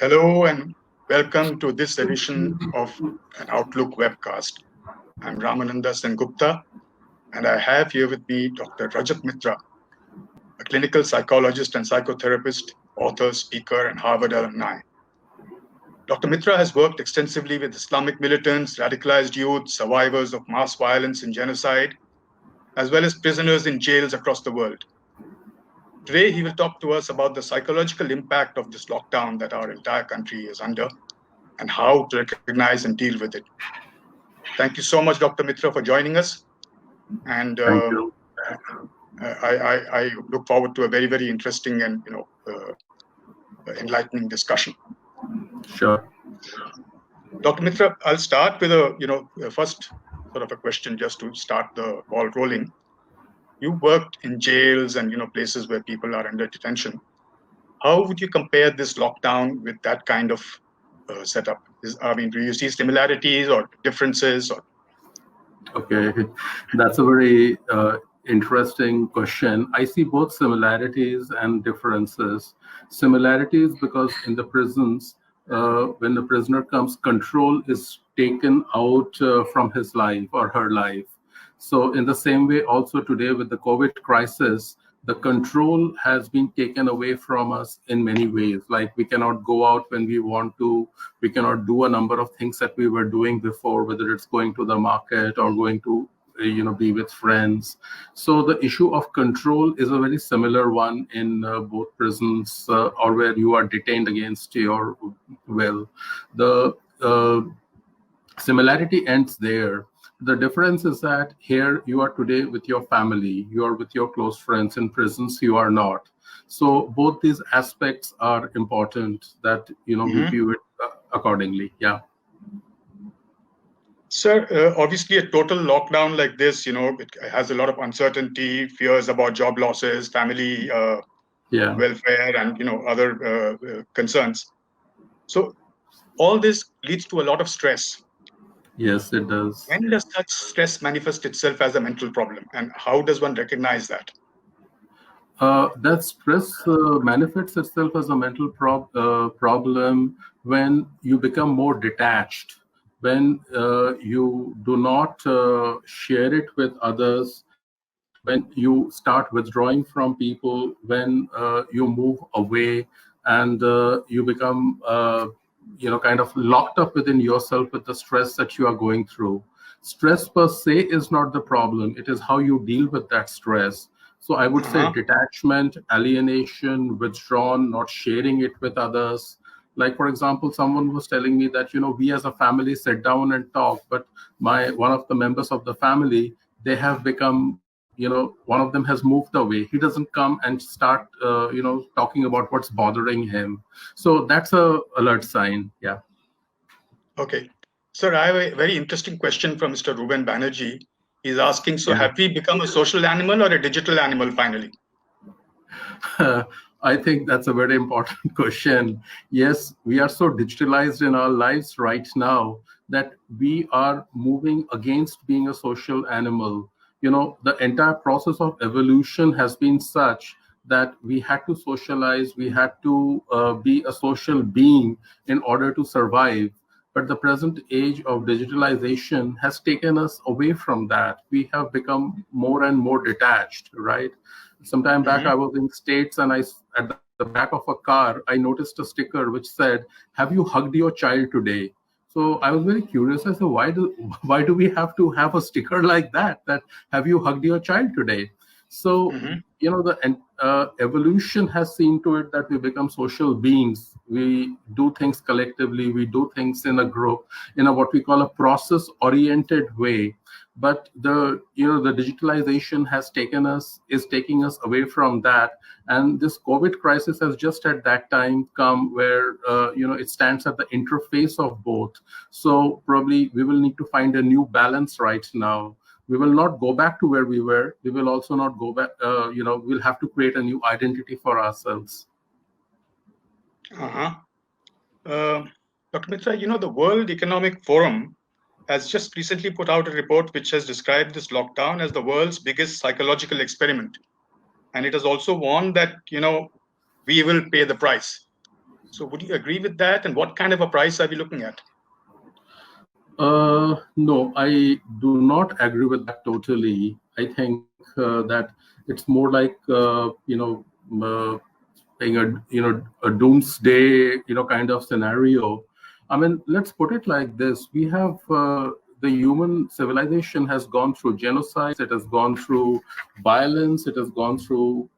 Hello and welcome to this edition of an Outlook webcast. I'm Ramananda Sengupta and I have here with me Dr. Rajat Mitra, a clinical psychologist and psychotherapist, author, speaker, and Harvard alumni. Dr. Mitra has worked extensively with Islamic militants, radicalized youth, survivors of mass violence and genocide, as well as prisoners in jails across the world. Today, he will talk to us about the psychological impact of this lockdown that our entire country is under and how to recognize and deal with it. Thank you so much, Dr. Mitra, for joining us. And Thank you. I look forward to a very, very interesting and enlightening discussion. Sure. Dr. Mitra, I'll start with a first sort of a question just to start the ball rolling. You worked in jails and places where people are under detention. How would you compare this lockdown with that kind of setup? Do you see similarities or differences? Okay, that's a very interesting question. I see both similarities and differences. Similarities because in the prisons, when the prisoner comes, control is taken out from his life or her life. So in the same way, also today with the COVID crisis, the control has been taken away from us in many ways. Like we cannot go out when we want to, we cannot do a number of things that we were doing before, whether it's going to the market or going to be with friends. So the issue of control is a very similar one in both prisons or where you are detained against your will. The similarity ends there. The difference is that here you are today with your family, you are with your close friends. In prisons, you are not. So both these aspects are important that, we view it accordingly. Yeah. Sir, obviously a total lockdown like this, it has a lot of uncertainty, fears about job losses, family welfare, and, other concerns. So all this leads to a lot of stress. Yes, it does. When does such stress manifest itself as a mental problem, and how does one recognize that? That stress manifests itself as a mental problem when you become more detached, when you do not share it with others, when you start withdrawing from people, when you move away and you become kind of locked up within yourself with the stress that you are going through. Stress per se is not the problem. It is how you deal with that stress. So I would say detachment, alienation, withdrawn, not sharing it with others. Like, for example, someone was telling me that, we as a family sit down and talk, but one of the members of the family, they have become, one of them has moved away. He doesn't come and start, talking about what's bothering him. So that's a alert sign. Yeah. Okay. Sir, I have a very interesting question from Mr. Ruben Banerjee. He's asking, so have we become a social animal or a digital animal finally? I think that's a very important question. Yes, we are so digitalized in our lives right now that we are moving against being a social animal. The entire process of evolution has been such that we had to socialize, we had to be a social being in order to survive. But the present age of digitalization has taken us away from that. We have become more and more detached, right? Sometime back, I was in States and at the back of a car, I noticed a sticker which said, "Have you hugged your child today?" So I was very curious. I said, why do we have to have a sticker like that? That have you hugged your child today? So the evolution has seen to it that we become social beings. We do things collectively. We do things in a group, in a what we call a process-oriented way. But the digitalization is taking us away from that. And this COVID crisis has just at that time come where it stands at the interface of both. So probably we will need to find a new balance right now. We will not go back to where we were. We will also not go back. We'll have to create a new identity for ourselves. Dr. Mitra, the World Economic Forum has just recently put out a report which has described this lockdown as the world's biggest psychological experiment. And it has also warned that, we will pay the price. So would you agree with that? And what kind of a price are we looking at? No, I do not agree with that totally. I think that it's more like being a doomsday kind of scenario. I mean, let's put it like this: we have the human civilization has gone through genocides, it has gone through violence, it has gone through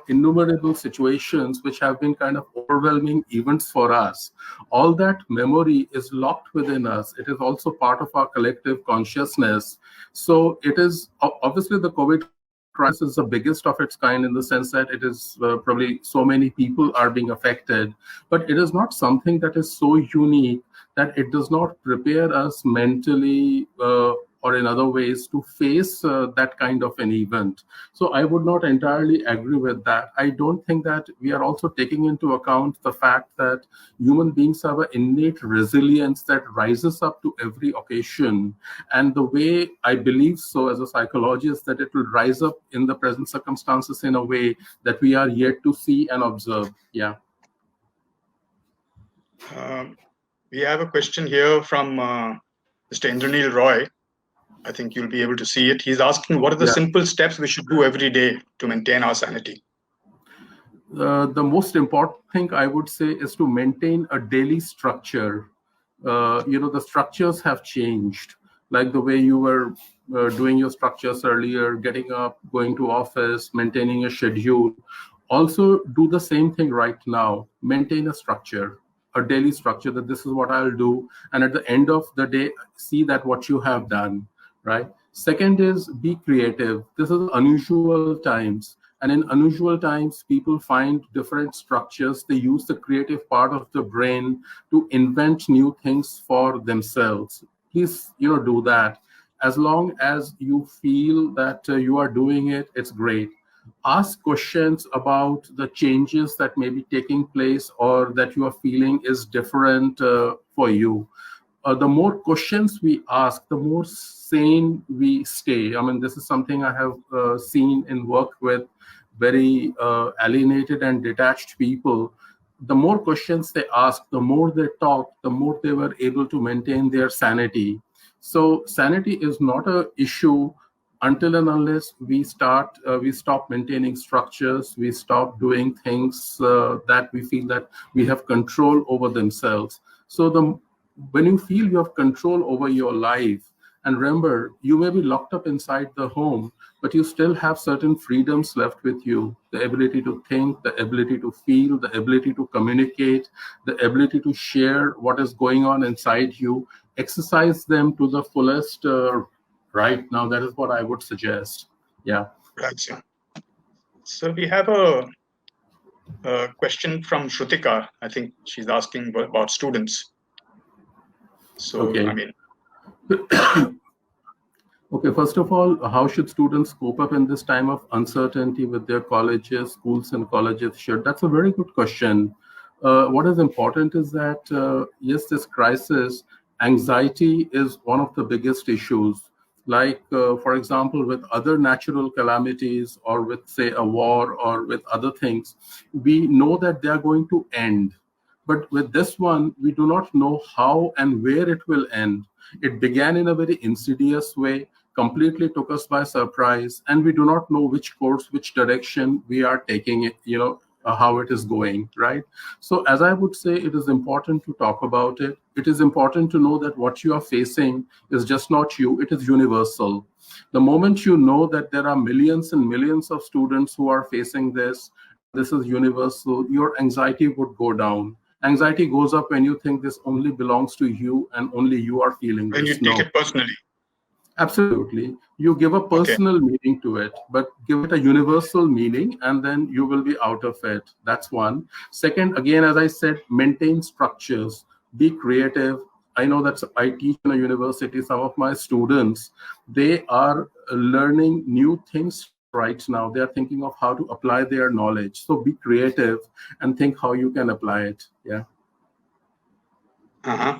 innumerable situations which have been kind of overwhelming events for us. All that memory is locked within us. It is also part of our collective consciousness. So it is obviously the COVID crisis is the biggest of its kind in the sense that it is probably so many people are being affected, but it is not something that is so unique that it does not prepare us mentally or in other ways to face that kind of an event. So I would not entirely agree with that. I don't think that we are also taking into account the fact that human beings have an innate resilience that rises up to every occasion. And the way I believe so as a psychologist, that it will rise up in the present circumstances in a way that we are yet to see and observe. Yeah. We have a question here from Mr. Indranil Roy. I think you'll be able to see it. He's asking, what are the simple steps we should do every day to maintain our sanity? The most important thing I would say is to maintain a daily structure. The structures have changed, like the way you were doing your structures earlier, getting up, going to office, maintaining a schedule. Also do the same thing right now. Maintain a structure, a daily structure, that this is what I'll do. And at the end of the day, see that what you have done, right? Second is be creative. This is unusual times. And in unusual times, people find different structures. They use the creative part of the brain to invent new things for themselves. Please, do that. As long as you feel that you are doing it, it's great. Ask questions about the changes that may be taking place or that you are feeling is different for you. The more questions we ask, the more sane we stay. I mean, this is something I have seen in work with very alienated and detached people. The more questions they ask, the more they talk, the more they were able to maintain their sanity. So sanity is not an issue until and unless we stop maintaining structures, we stop doing things that we feel that we have control over themselves. So when you feel you have control over your life, and remember, you may be locked up inside the home, but you still have certain freedoms left with you: the ability to think, the ability to feel, the ability to communicate, the ability to share what is going on inside you. Exercise them to the fullest right now. That is what I would suggest. Yeah. Right, sir. So we have a question from Shrutika. I think she's asking about students. So, Okay. I mean, Okay, first of all, how should students cope up in this time of uncertainty with their colleges, schools and colleges? Sure, that's a very good question. What is important is that, yes, this crisis, anxiety is one of the biggest issues. Like, for example, with other natural calamities or with, say, a war or with other things, we know that they are going to end. But with this one, we do not know how and where it will end. It began in a very insidious way, completely took us by surprise, and we do not know which course, which direction we are taking it, how it is going, right? So, as I would say, it is important to talk about it. It is important to know that what you are facing is just not you, it is universal. The moment you know that there are millions and millions of students who are facing this, and this is universal, your anxiety would go down. Anxiety goes up when you think this only belongs to you and only you are feeling when you this. take No, it personally. absolutely. You give a Okay. personal meaning to it, but give it a universal meaning, and then you will be out of it. That's one. Second, again, as I said, maintain structures, be creative. I know that I teach in a university. Some of my students, they are learning new things right now. They are thinking of how to apply their knowledge. So be creative and think how you can apply it. Yeah. Uh-huh.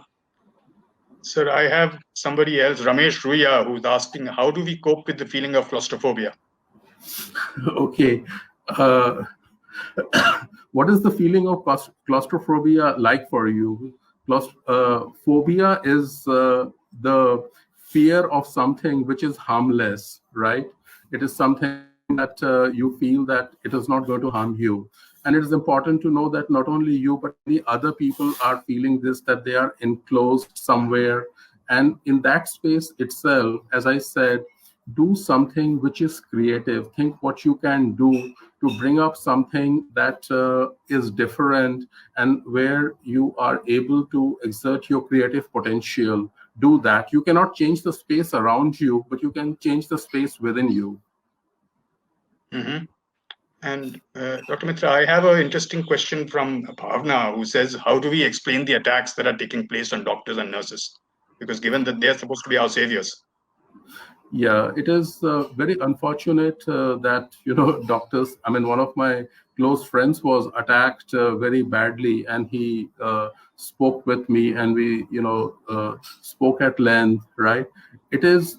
Sir, I have somebody else, Ramesh Ruya, who's asking, how do we cope with the feeling of claustrophobia? Okay. Uh, What is the feeling of claustrophobia like for you? Phobia is the fear of something which is harmless, right? It is something that you feel that it is not going to harm you. And it is important to know that not only you, but many other people are feeling this, that they are enclosed somewhere. And in that space itself, as I said, do something which is creative. Think what you can do to bring up something that is different and where you are able to exert your creative potential. Do that. You cannot change the space around you, but you can change the space within you. Mm-hmm. And Dr. Mitra, I have an interesting question from Bhavna, who says, how do we explain the attacks that are taking place on doctors and nurses? Because given that they're supposed to be our saviors. Yeah, it is very unfortunate that doctors. I mean, one of my close friends was attacked very badly, and he spoke with me, and we spoke at length. Right? It is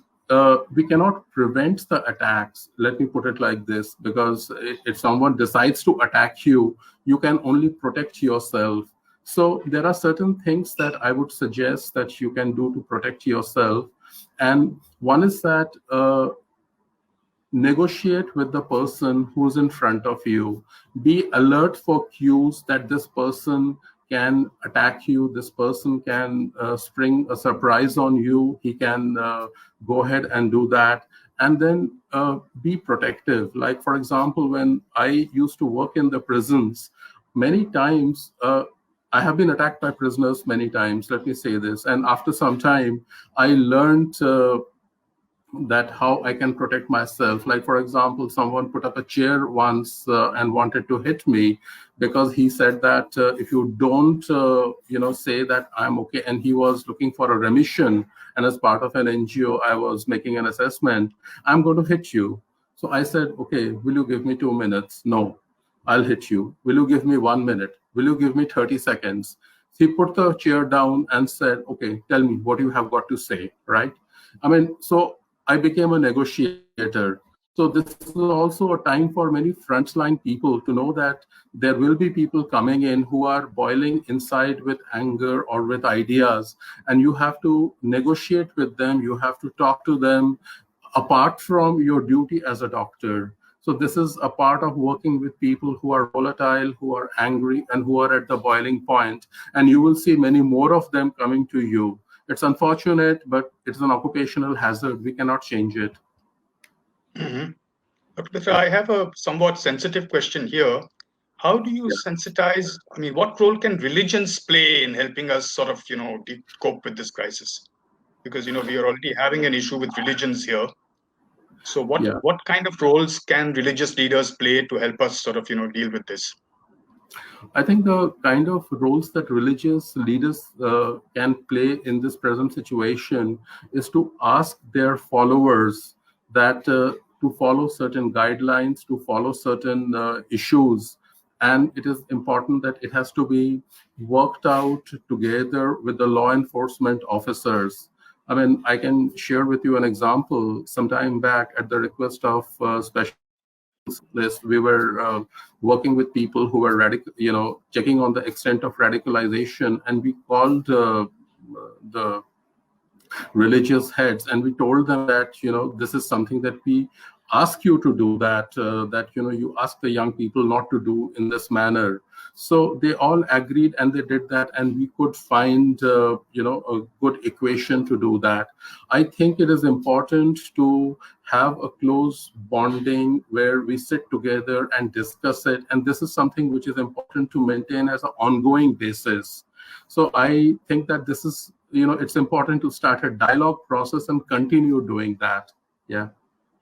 we cannot prevent the attacks. Let me put it like this, because if someone decides to attack you, you can only protect yourself. So there are certain things that I would suggest that you can do to protect yourself, and one is that negotiate with the person who's in front of you. Be alert for cues that this person can attack you. This person can spring a surprise on you. He can go ahead and do that. And then be protective. Like, for example, when I used to work in the prisons, many times I have been attacked by prisoners many times, let me say this. And after some time, I learned that how I can protect myself. Like, for example, someone put up a chair once and wanted to hit me because he said that if you don't, say that I'm okay, and he was looking for a remission, and as part of an NGO, I was making an assessment, I'm going to hit you. So I said, okay, will you give me 2 minutes? No, I'll hit you. Will you give me 1 minute? Will you give me 30 seconds? He put the chair down and said, okay, tell me what you have got to say, right? I mean, so I became a negotiator. So this is also a time for many frontline people to know that there will be people coming in who are boiling inside with anger or with ideas, and you have to negotiate with them. You have to talk to them apart from your duty as a doctor. So this is a part of working with people who are volatile, who are angry, and who are at the boiling point. And you will see many more of them coming to you. It's unfortunate, but it's an occupational hazard. We cannot change it. Mm-hmm. Dr. Mitra, I have a somewhat sensitive question here. How do you Yeah. sensitize? I mean, what role can religions play in helping us sort of, cope with this crisis? Because, we are already having an issue with religions here. So Yeah. what kind of roles can religious leaders play to help us sort of, deal with this? I think the kind of roles that religious leaders can play in this present situation is to ask their followers that to follow certain guidelines, to follow certain issues. And it is important that it has to be worked out together with the law enforcement officers. I mean, I can share with you an example. Sometime back, at the request of special list, we were working with people who were checking on the extent of radicalization, and we called the religious heads, and we told them that this is something that we ask you to do, that you ask the young people not to do in this manner. So they all agreed and they did that, and we could find a good equation to do that. I think it is important to have a close bonding where we sit together and discuss it, and this is something which is important to maintain as an ongoing basis. So I think that this is, it's important to start a dialogue process and continue doing that. Yeah.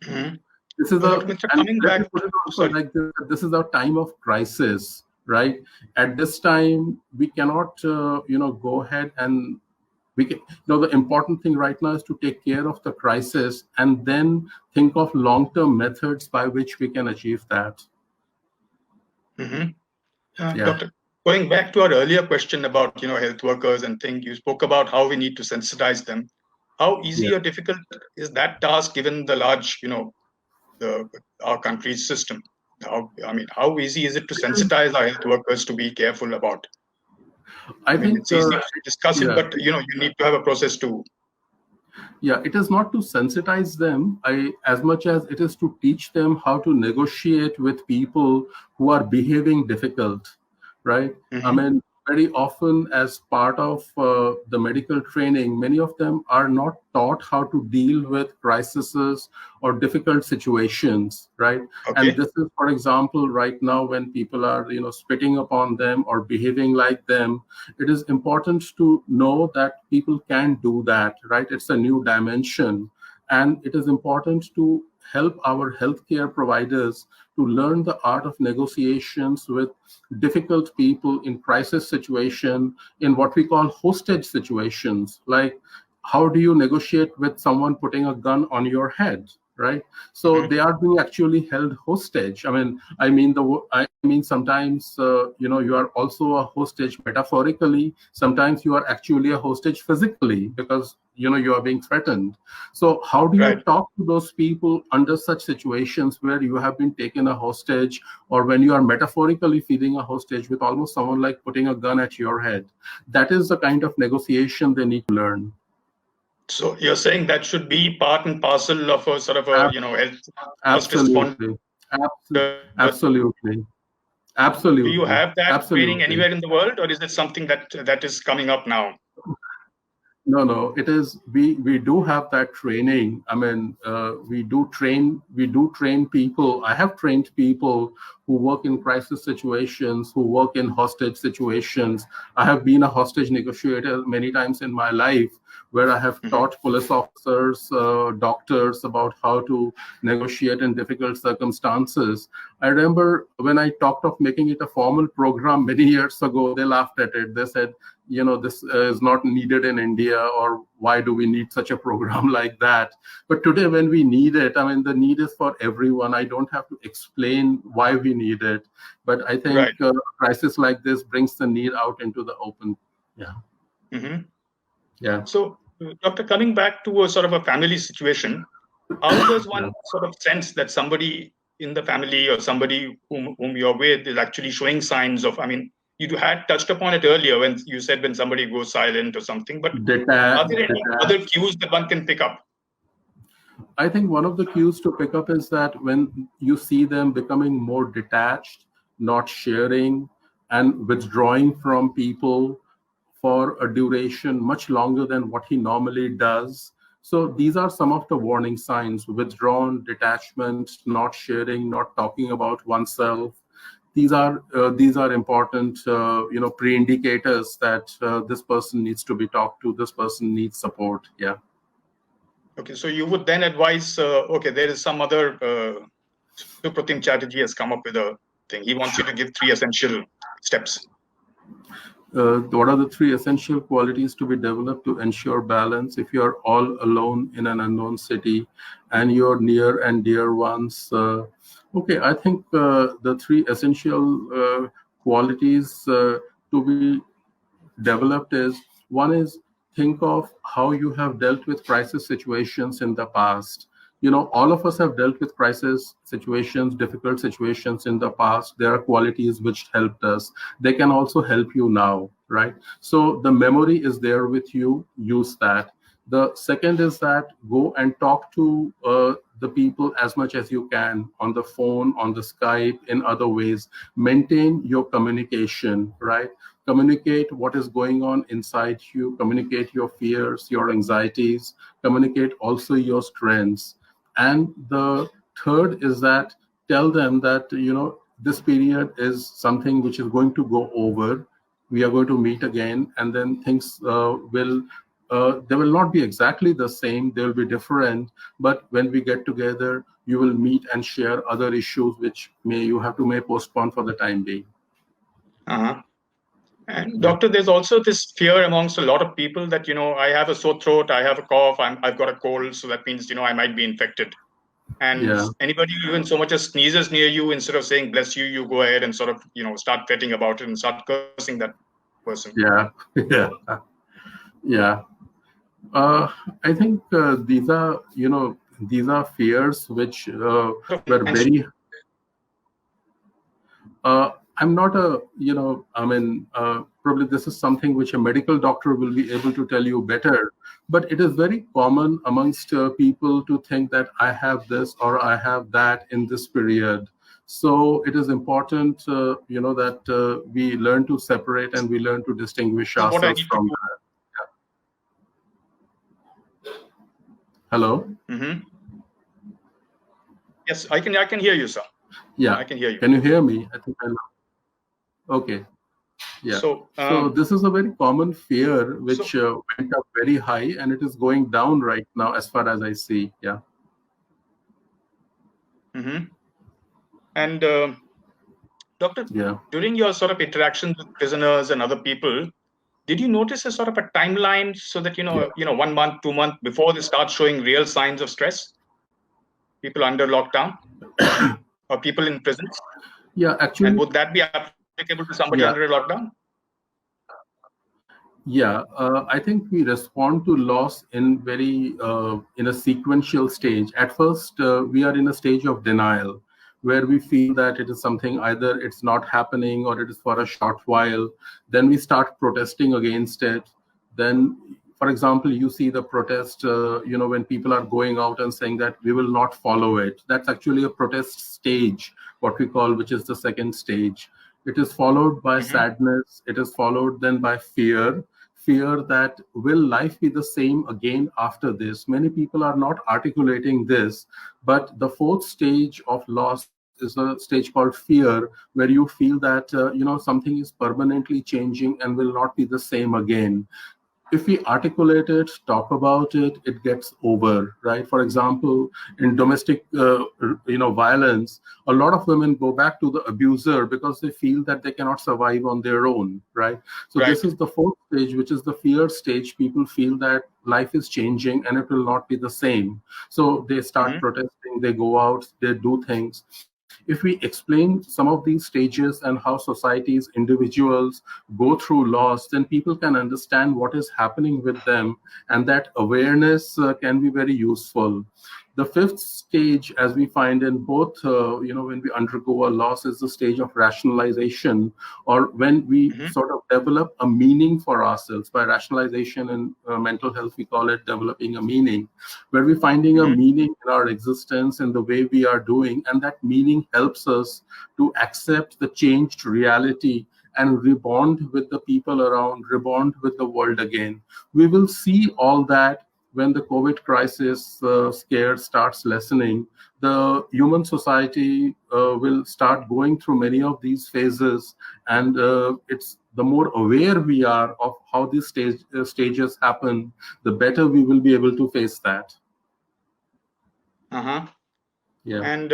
Mm-hmm. This is Dr. Mitra, and coming let me back, put it also sorry. like this is our time of crisis, right? At this time, we cannot, go ahead and we can, the important thing right now is to take care of the crisis and then think of long-term methods by which we can achieve that. Mm-hmm. Yeah. Doctor, going back to our earlier question about health workers and things, you spoke about how we need to sensitize them. How Yeah. easy or difficult is that task given the large, the our country's system? How easy is it to sensitize our health workers to be careful about? I think, It's easy to discuss it, yeah, but you need to have a process to. yeah, it is not to sensitize them, as much as it is to teach them how to negotiate with people who are behaving difficult, right? I Mhm. mean, very often as part of the medical training, many of them are not taught how to deal with crises or difficult situations, right? And Okay. this is, for example, right now when people are, spitting upon them or behaving like them, it is important to know that people can do that, right? It's a new dimension. And it is important to help our healthcare providers to learn the art of negotiations with difficult people in crisis situation, in what we call hostage situations. Like, how do you negotiate with someone putting a gun on your head, right? So Mhm. they are being actually held hostage. I mean sometimes you are also a hostage metaphorically. Sometimes you are actually a hostage physically, because you are being threatened. So how do you Right. talk to those people under such situations where you have been taken a hostage, or when you are metaphorically feeling a hostage with almost someone like putting a gun at your head? That is the kind of negotiation they need to learn. So you're saying that should be part and parcel of a sort of a Ab- health first responder. Absolutely. Abs- Do Absolutely. you Absolutely. have that training Absolutely. anywhere in the world, or is it something that is coming up now? No, no, it is, we do have that training. I mean, we do train people. I have trained people who work in crisis situations, who work in hostage situations. I have been a hostage negotiator many times in my life, where I have Mhm. taught police officers, doctors about how to negotiate in difficult circumstances. I remember when I talked of making it a formal program many years ago, they laughed at it. They said, this is not needed in India, or why do we need such a program like that? But today, when we need it, I mean, the need is for everyone. I don't have to explain why we need it. But I think Right. a crisis like this brings the need out into the open. Yeah. Mhm. Yeah. So, Doctor, coming back to a sort of a family situation, how does one Yeah. sort of sense that somebody in the family or somebody whom you're with is actually showing signs of, you had touched upon it earlier when you said when somebody goes silent or something, but are there any other Detached. cues that one can pick up? I think one of the cues to pick up is that when you see them becoming more detached, not sharing, and withdrawing from people for a duration much longer than what he normally does. So these are some of the warning signs: withdrawn, detachment, not sharing, not talking about oneself. These are important, pre-indicators that this person needs to be talked to. This person needs support. Yeah. Okay, so you would then advise, okay, there is some other, Supratim Chatterjee has come up with a thing. He wants you to give three essential steps. What are the three essential qualities to be developed to ensure balance if you are all alone in an unknown city and your near and dear ones? Okay, I think the three essential qualities to be developed is: one is, think of how you have dealt with crisis situations in the past. All of us have dealt with crisis situations, difficult situations in the past. There are qualities which helped us. They can also help you now, right? So the memory is there with you. Use that. The second is that go and talk to the people as much as you can, on the phone, on the Skype, in other ways. Maintain your communication, right? Communicate what is going on inside you. Communicate your fears, your anxieties. Communicate also your strengths. And the third is that tell them that this period is something which is going to go over. We are going to meet again, and then things will they will not be exactly the same. They will be different. But when we get together, you will meet and share other issues which may postpone for the time being. Uh-huh. And Yeah. doctor, there's also this fear amongst a lot of people that, I have a sore throat, I have a cough, I've got a cold, so that means, I might be infected. And Yeah. anybody even so much as sneezes near you, instead of saying bless you, you go ahead and sort of, start fretting about it and start cursing that person. Yeah. Yeah. Yeah. Uh, I think these are fears which Sort of were mention. very I'm not probably this is something which a medical doctor will be able to tell you better, but it is very common amongst people to think that I have this or I have that in this period. So it is important, that we learn to separate and we learn to distinguish So what I ourselves need to from do? that. Hello? Mm-hmm. Yes, I can hear you, sir. Yeah. I can hear you. Can you hear me? I think okay. Yeah. So this is a very common fear which went up very high and it is going down right now as far as I see. Yeah. Mm-hmm. And Doctor, Yeah. during your sort of interactions with prisoners and other people, did you notice a sort of a timeline so that Yeah. 1 month, 2 months before they start showing real signs of stress? People under lockdown or people in prisons? Yeah, actually. And would that be applicable to somebody Yeah. under a lockdown? Yeah, I think we respond to loss in in a sequential stage. At first, we are in a stage of denial, where we feel that it is something either it's not happening or it is for a short while. Then we start protesting against it. Then, for example, you see the protest, when people are going out and saying that we will not follow it. That's actually a protest stage, what we call, which is the second stage. It is followed by sadness. It is followed then by fear that will life be the same again after this. Many people are not articulating this, but the fourth stage of loss is a stage called fear, where you feel that something is permanently changing and will not be the same again. If we articulate it, talk about it, it gets over, right? For example, in domestic, violence, a lot of women go back to the abuser because they feel that they cannot survive on their own, right? So this is the fourth stage, which is the fear stage. People feel that life is changing and it will not be the same. So they start protesting, they go out, they do things. If we explain some of these stages and how societies, individuals go through loss, then people can understand what is happening with them, and that awareness can be very useful. The fifth stage, as we find in both, when we undergo a loss, is the stage of rationalization, or when we sort of develop a meaning for ourselves. By rationalization in mental health, we call it developing a meaning, where we're finding a meaning in our existence in the way we are doing, and that meaning helps us to accept the changed reality and rebond with the people around, rebond with the world again. We will see all that when the COVID crisis scare starts lessening. The human society will start going through many of these phases, and it's the more aware we are of how these stages happen, the better we will be able to face that. Yeah. And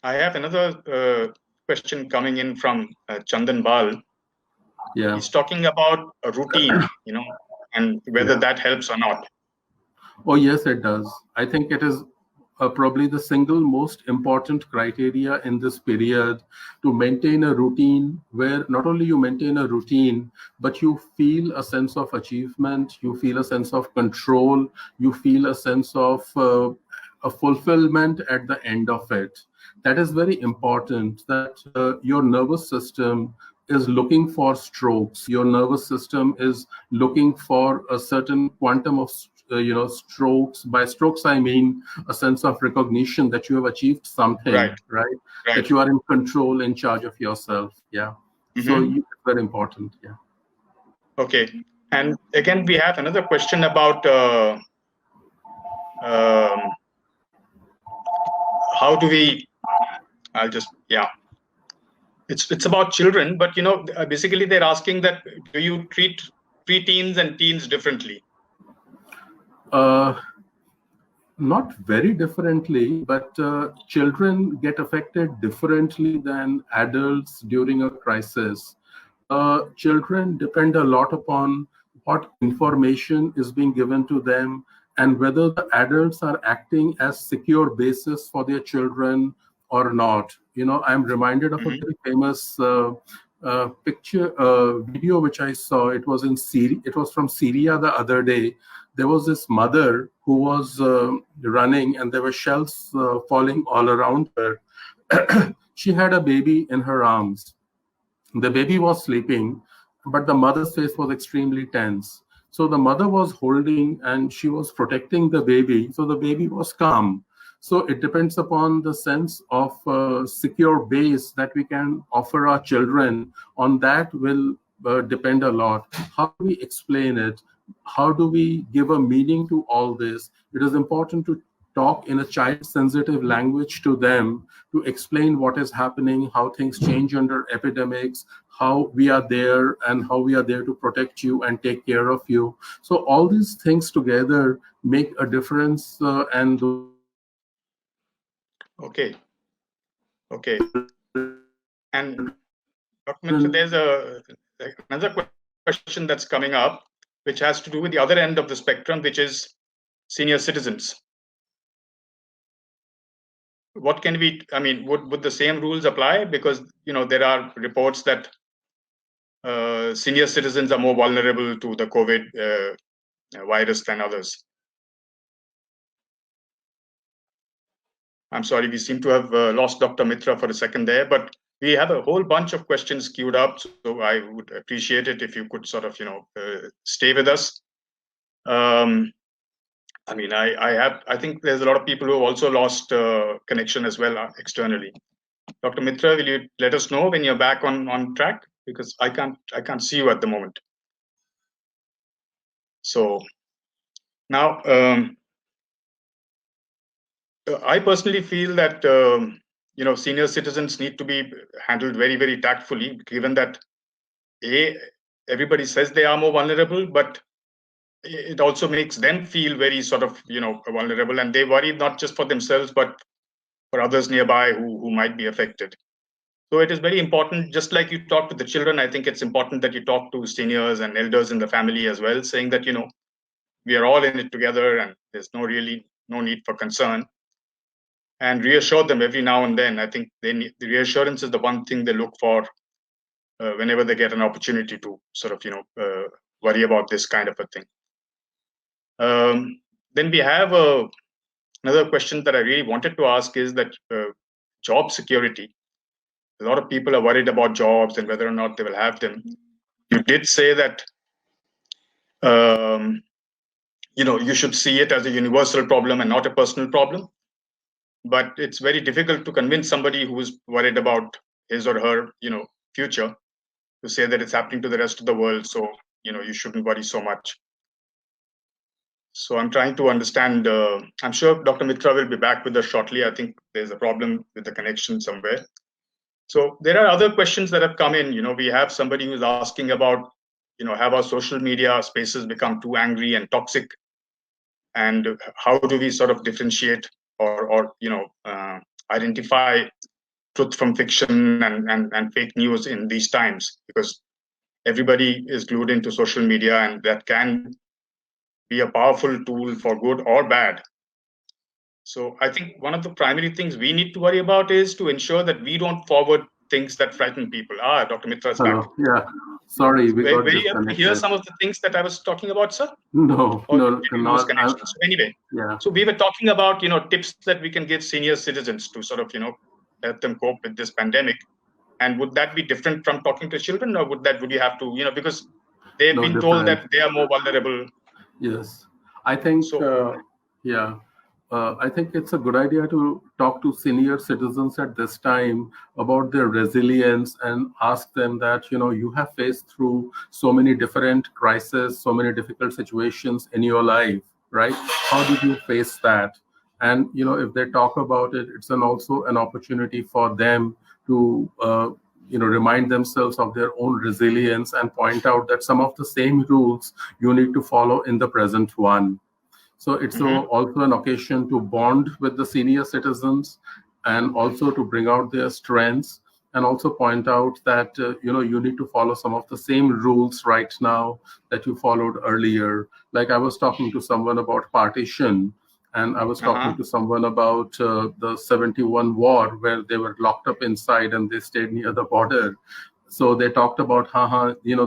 I have another question coming in from Chandan Bal. Yeah. He's talking about a routine, and whether that helps or not. Oh, yes, it does. I think it is probably the single most important criteria in this period, to maintain a routine where not only you maintain a routine, but you feel a sense of achievement, you feel a sense of control, you feel a sense of a fulfillment at the end of it. That is very important, that your nervous system is looking for strokes. Your nervous system is looking for a certain quantum of strokes. By strokes, I mean a sense of recognition that you have achieved something, right? That you are in control, in charge of yourself. Yeah. So it's very important. Yeah. Okay. And again, we have another question about how do we, it's about children, but basically they're asking that, do you treat preteens and teens differently? Not very differently, but children get affected differently than adults during a crisis. Children depend a lot upon what information is being given to them, and whether the adults are acting as secure basis for their children or not. I'm reminded of a very famous video which I saw. It was in Syria. It was from Syria the other day. There was this mother who was running, and there were shells falling all around her. She had a baby in her arms. The baby was sleeping, but the mother's face was extremely tense. So the mother was holding and she was protecting the baby. So the baby was calm. So it depends upon the sense of secure base that we can offer our children. On that will depend a lot. How do we explain it? How do we give a meaning to all this? It is important to talk in a child sensitive language to them, to explain what is happening, how things change under epidemics, how we are there and how we are there to protect you and take care of you. So all these things together make a difference, and those are the things that we need to Okay. Okay. And Dr. Mitra, children. there's another question that's coming up, which has to do with the other end of the spectrum, which is senior citizens. What can we? I mean, would the same rules apply? Because there are reports that senior citizens are more vulnerable to the COVID virus than others. I'm sorry, we seem to have lost Dr. Mitra for a second there, but we have a whole bunch of questions queued up. So I would appreciate it if you could sort of, stay with us. I mean, I think there's a lot of people who have also lost connection as well externally. Dr. Mitra, will you let us know when you're back on track? Because I can't see you at the moment. So now, I personally feel that senior citizens need to be handled very, very tactfully, given that everybody says they are more vulnerable, but it also makes them feel very sort of vulnerable, and they worry not just for themselves but for others nearby who might be affected. So it is very important, just like you talk to the children, I think it's important that you talk to seniors and elders in the family as well, saying that we are all in it together and there's no need for concern, and reassure them every now and then. I think the reassurance is the one thing they look for whenever they get an opportunity to sort of worry about this kind of a thing. Then we have another question that I really wanted to ask is that job security. A lot of people are worried about jobs and whether or not they will have them. You did say that you should see it as a universal problem and not a personal problem. But it's very difficult to convince somebody who is worried about his or her future to say that it's happening to the rest of the world. So you shouldn't worry so much. So I'm trying to understand. I'm sure Dr. Mitra will be back with us shortly. I think there's a problem with the connection somewhere. So there are other questions that have come in. We have somebody who's asking about, have our social media spaces become too angry and toxic? And how do we sort of differentiate or identify truth from fiction and fake news in these times? Because everybody is glued into social media, and that can be a powerful tool for good or bad. So I think one of the primary things we need to worry about is to ensure that we don't forward things that frighten people. Dr. Mitra is back. Hello. Yeah. Sorry, we Were got you able to hear disconnected. some of the things that I was talking about, sir? No, Or no, did you lose not. connection? So anyway, Yeah. so we were talking about tips that we can give senior citizens to sort of help them cope with this pandemic. And would that be different from talking to children, or would you have to because they've No been told different. that they are more vulnerable? Yes, I think, So yeah, I think it's a good idea to talk to senior citizens at this time about their resilience and ask them that, you have faced through so many different crises, so many difficult situations in your life, right? How did you face that? And, if they talk about it, it's also an opportunity for them to, remind themselves of their own resilience and point out that some of the same rules you need to follow in the present one. So it's also an occasion to bond with the senior citizens and also to bring out their strengths and also point out that you need to follow some of the same rules right now that you followed earlier. Like I was talking to someone about partition, and I was talking to someone about the 71 war, where they were locked up inside and they stayed near the border. So they talked about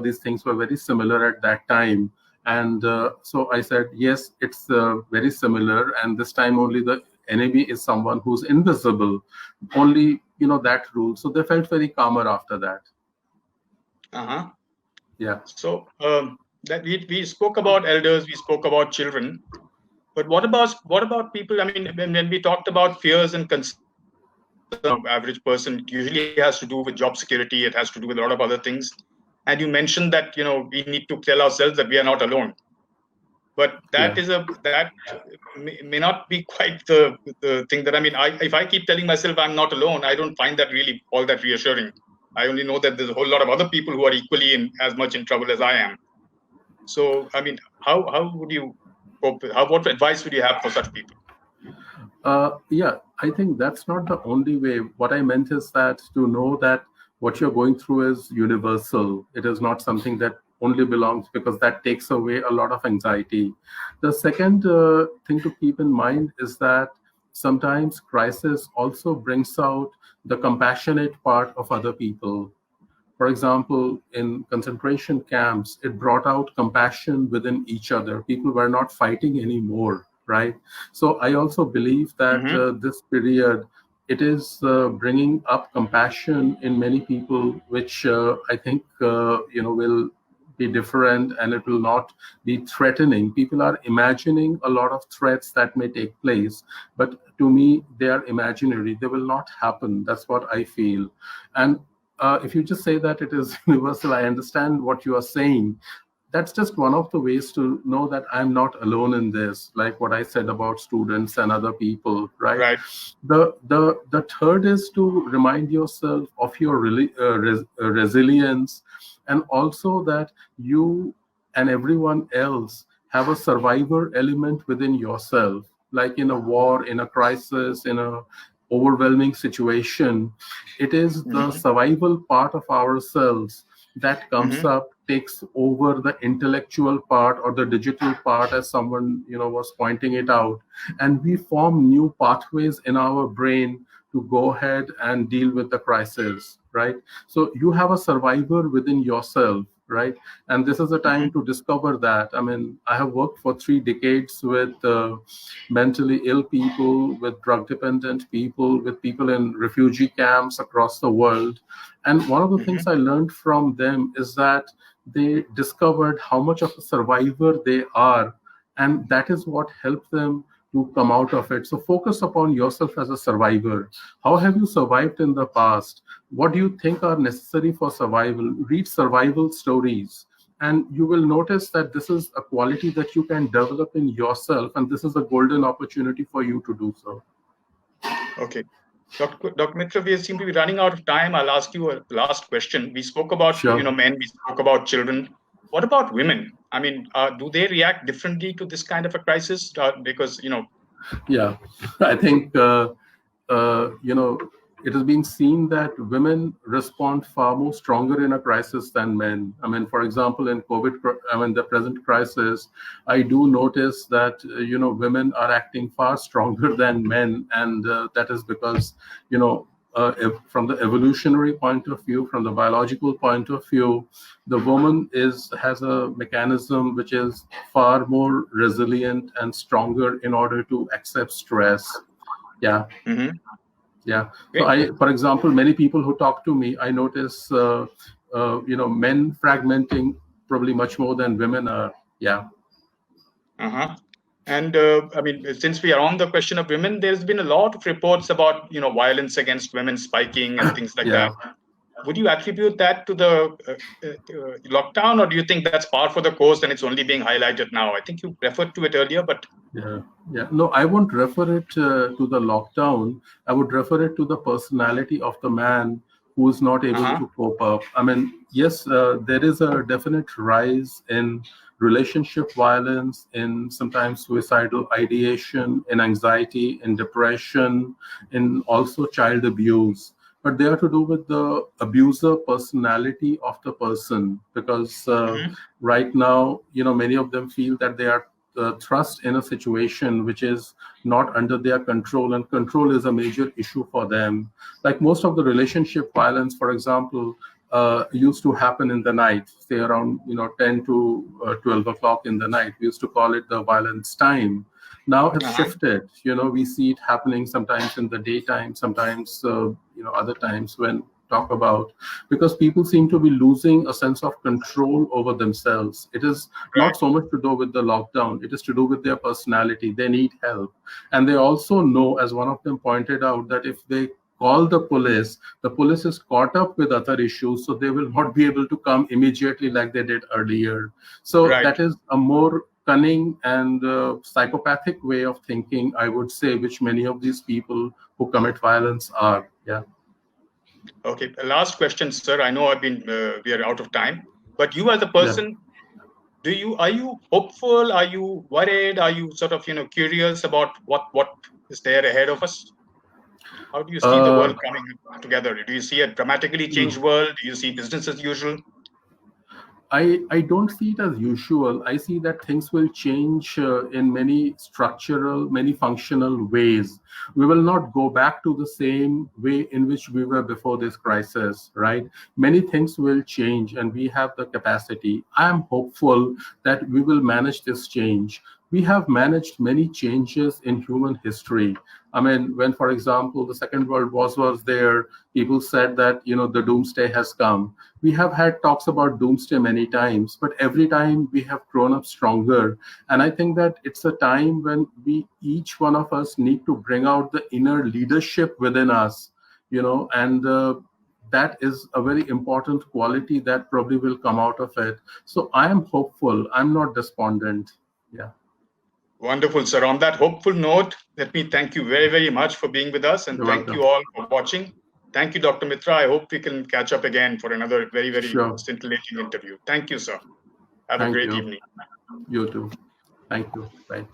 these things were very similar at that time. And so I said, yes, it's very similar. And this time only the enemy is someone who's invisible. Only, that rule. So they felt very calmer after that. Uh-huh. Yeah. So that we spoke about elders, we spoke about children, but what about people? I mean, when we talked about fears and concerns of average person, it usually has to do with job security. It has to do with a lot of other things. And you mentioned that we need to tell ourselves that we are not alone. But Yeah. that may not be quite the thing that if I keep telling myself I'm not alone, I don't find that really all that reassuring. I only know that there's a whole lot of other people who are equally in as much in trouble as I am. So I mean, how would you cope? What advice would you have for such people? Yeah, I think that's not the only way. What I meant is that to know that what you're going through is universal. It is not something that only belongs, because that takes away a lot of anxiety. The second thing to keep in mind is that sometimes crisis also brings out the compassionate part of other people. For example, in concentration camps, it brought out compassion within each other. People were not fighting anymore, right? So I also believe that Mm-hmm. this period, it is bringing up compassion in many people, which I think will be different, and it will not be threatening. People are imagining a lot of threats that may take place, but to me, they are imaginary. They will not happen. That's what I feel. And if you just say that it is universal, I understand what you are saying. That's just one of the ways to know that I'm not alone in this, like what I said about students and other people, right? Right. The third is to remind yourself of your resilience, and also that you and everyone else have a survivor element within yourself. Like in a war, in a crisis, in a overwhelming situation, it is the Mm-hmm. survival part of ourselves that comes Mm-hmm. up, takes over the intellectual part or the digital part, as someone was pointing it out, and we form new pathways in our brain to go ahead and deal with the crisis, right? So you have a survivor within yourself, right? And this is a time Mm-hmm. to discover that. I mean, I have worked for 3 decades with mentally ill people, with drug dependent people, with people in refugee camps across the world. And one of the Mm-hmm. things I learned from them is that they discovered how much of a survivor they are, and that is what helped them to come out of it. So focus upon yourself as a survivor. How have you survived in the past? What do you think are necessary for survival? Read survival stories, and you will notice that this is a quality that you can develop in yourself, and this is a golden opportunity for you to do so. Okay. Dr. Mitra, we seem to be running out of time. I'll ask you a last question. We spoke about Sure. men. We spoke about children. What about women? I mean, do they react differently to this kind of a crisis? Because Yeah, I think it has been seen that women respond far more stronger in a crisis than men. I mean, for example, in COVID, I mean, the present crisis, I do notice that women are acting far stronger than men, and that is because you know. From the evolutionary point of view, from the biological point of view, the woman has a mechanism which is far more resilient and stronger in order to accept stress. Yeah. mm-hmm. Yeah. So Okay. for example, many people who talk to me, I notice, men fragmenting probably much more than women are. Yeah. Uh-huh. And I mean, since we are on the question of women, there's been a lot of reports about violence against women spiking and things like Yeah. that. Would you attribute that to the lockdown, or do you think that's par for the course and it's only being highlighted now? I think you referred to it earlier, but Yeah, yeah. No, I won't refer it to the lockdown. I would refer it to the personality of the man who is not able uh-huh. to cope up. I mean, yes, there is a definite rise in relationship violence, in sometimes suicidal ideation, in anxiety, in depression, in also child abuse. But they are to do with the abuser personality of the person, because Mm-hmm. right now, many of them feel that they are thrust in a situation which is not under their control, and control is a major issue for them. Like most of the relationship violence, for example, used to happen in the night, say around 10 to 12 o'clock in the night. We used to call it the violence time. Now it's Uh-huh. shifted. We see it happening sometimes in the daytime, sometimes other times when talk about, because people seem to be losing a sense of control over themselves. It is Right. not so much to do with the lockdown, it is to do with their personality. They need help, and they also know, as one of them pointed out, that if they call the police is caught up with other issues, so they will not be able to come immediately like they did earlier. So Right. that is a more cunning and psychopathic way of thinking, I would say, which many of these people who commit violence are. Yeah. Okay. Last question, sir. I know we are out of time, but you as a Yeah. person, are you hopeful? Are you worried? Are you sort of, curious about what is there ahead of us? How do you see the Uh, world coming together? Do you see a dramatically changed world? Do you see business as usual? I don't see it as usual. I see that things will change in many structural, many functional ways. We will not go back to the same way in which we were before this crisis, right? Many things will change, and we have the capacity. I am hopeful that we will manage this change. We have managed many changes in human history. I mean, when, for example, the Second World War was there, people said that, the doomsday has come. We have had talks about doomsday many times, but every time we have grown up stronger. And I think that it's a time when each one of us need to bring out the inner leadership within us, and that is a very important quality that probably will come out of it. So I am hopeful. I'm not despondent. Yeah. Wonderful, sir. On that hopeful note, let me thank you very, very much for being with us, and You're thank welcome. you all for watching. Thank you, Dr. Mitra. I hope we can catch up again for another very, very Sure. scintillating interview. Thank you, sir. Have a Thank great you. evening. You too. Thank you. Bye.